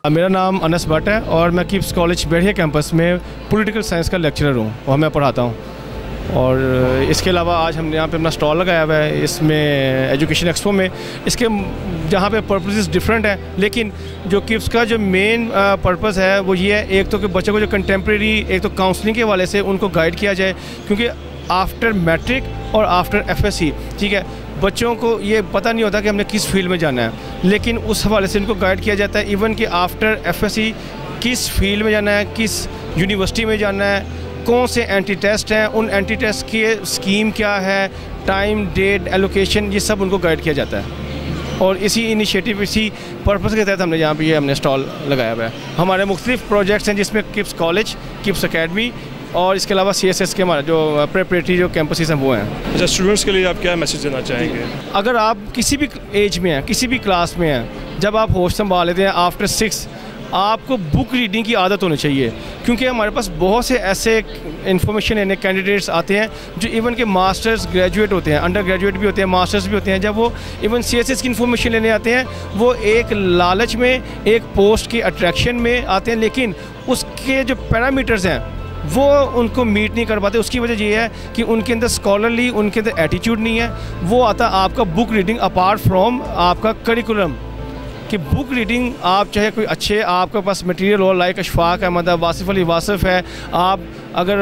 मेरा नाम अनस भट्ट है और मैं किप्स कॉलेज बेड़िया कैंपस में पॉलिटिकल साइंस का लेक्चरर हूँ और मैं पढ़ाता हूँ। और इसके अलावा आज हमने यहाँ पे अपना स्टॉल लगाया हुआ है इसमें एजुकेशन एक्सपो में। इसके जहाँ पे पर्पसेस डिफरेंट हैं, लेकिन जो किप्स का जो मेन पर्पस है वो ये है, एक तो कि बच्चों को जो कंटेम्प्रेरी एक तो काउंसलिंग के हवाले से उनको गाइड किया जाए, क्योंकि आफ्टर मैट्रिक और आफ्टर एफएससी, ठीक है, बच्चों को ये पता नहीं होता कि हमने किस फील्ड में जाना है, लेकिन उस हवाले से इनको गाइड किया जाता है। इवन कि आफ्टर एफएससी किस फील्ड में जाना है, किस यूनिवर्सिटी में जाना है, कौन से एंटी टेस्ट हैं, उन एंटी टेस्ट की स्कीम क्या है, टाइम डेट एलोकेशन, ये सब उनको गाइड किया जाता है। और इसी इनिशिएटिव इसी पर्पस के तहत हमने यहाँ पे हमने स्टॉल लगाया हुआ है। हमारे मुख्तलिफ प्रोजेक्ट्स हैं जिसमें किप्स कॉलेज, किप्स अकेडमी और इसके अलावा CSS के हमारे जो प्रेपरेटरी जो कैंपसेस हैं वो हैं। अच्छा, स्टूडेंट्स के लिए आप क्या मैसेज देना चाहेंगे? अगर आप किसी भी एज में हैं, किसी भी क्लास में हैं, जब आप होश संभाल लेते हैं आफ्टर 6, आपको बुक रीडिंग की आदत होनी चाहिए, क्योंकि हमारे पास बहुत से ऐसे इन्फॉर्मेशन लेने कैंडिडेट्स आते हैं जो इवन के मास्टर्स ग्रेजुएट होते हैं, अंडर ग्रेजुएट भी होते हैं, मास्टर्स भी होते हैं। जब वो इवन CSS की इन्फॉर्मेशन लेने आते हैं, वो एक लालच में, एक पोस्ट के अट्रैक्शन में आते हैं, लेकिन उसके जो पैरामीटर्स हैं वो उनको मीट नहीं कर पाते। उसकी वजह ये है कि उनके अंदर स्कॉलरली, उनके अंदर एटीट्यूड नहीं है। वो आता आपका बुक रीडिंग अपार्ट फ्रॉम आपका करिकुलम, कि बुक रीडिंग आप चाहे कोई अच्छे आपके पास मटेरियल हो, लाइक अशफाक अहमद, वासिफ अली वासिफ है, आप अगर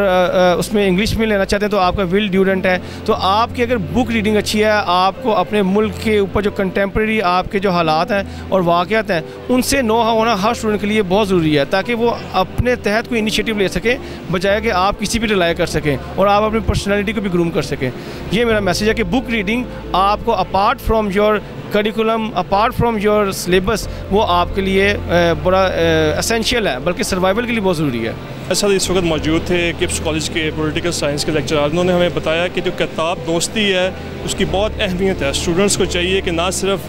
उसमें इंग्लिश में लेना चाहते हैं तो आपका विल ड्यूडेंट है, तो आपकी अगर बुक रीडिंग अच्छी है, आपको अपने मुल्क के ऊपर जो कंटेम्प्रेरी आपके जो हालात हैं और वाक़यात हैं उनसे नो होना हर स्टूडेंट के लिए बहुत ज़रूरी है, ताकि वो अपने तहत कोई इनिशिएटिव ले सकें, बजाय कि आप किसी भी रिलाई कर सकें और आप अपनी पर्सनैलिटी को भी ग्रूम कर सकें। ये मेरा मैसेज है कि बुक रीडिंग आपको apart from your curriculum, apart from your syllabus, वो आपके लिए बड़ा एसेंशियल है, बल्कि सर्वाइवल के लिए बहुत ज़रूरी है। सर, इस वक्त मौजूद थे किप्स कॉलेज के पॉलिटिकल साइंस के लेक्चरर। उन्होंने हमें बताया कि जो किताब दोस्ती है उसकी बहुत अहमियत है। स्टूडेंट्स को चाहिए कि ना सिर्फ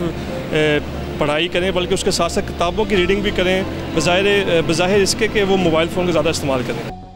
पढ़ाई करें बल्कि उसके साथ साथ किताबों की रीडिंग भी करें, बज़ाहिर इसके कि वो मोबाइल फ़ोन का ज़्यादा इस्तेमाल करें।